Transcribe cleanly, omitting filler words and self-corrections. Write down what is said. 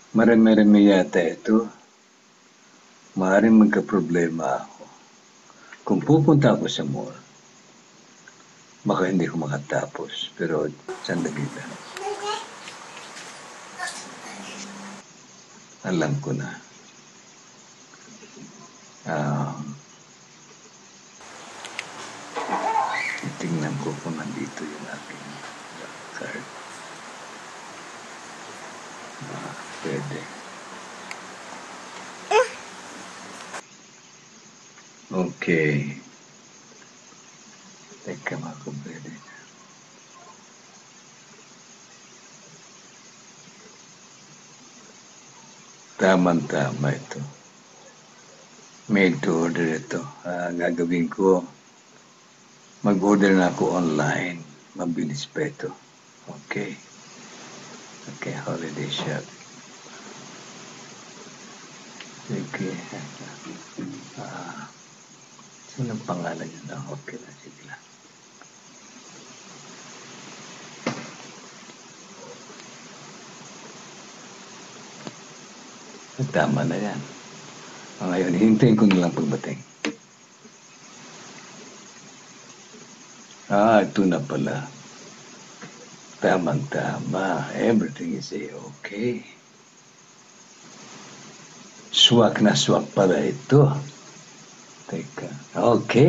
Marami-rami yata ito. Maaaring magka-problema ako. Kung pupunta ako sa mall, baka hindi ko makatapos. Pero, sandali lang. Alam ko na. Tingnan ko kung nandito yung aking card. Pwede. Okay. Teka mga kung pwede. Tama ito. Made to order ito. Gagawin ko. Mag-order na ako online. Mabilis pa ito. Okay. Okay, holiday shop. Sige. Sino ang pangalan niya na? Okay na, sige lang. Tama na yan. Ngayon, hintayin ko na lang pagdating. Ito na pala. Tamang-tama. Everything is okay. Swak na swak pala ito. Teka. Okay.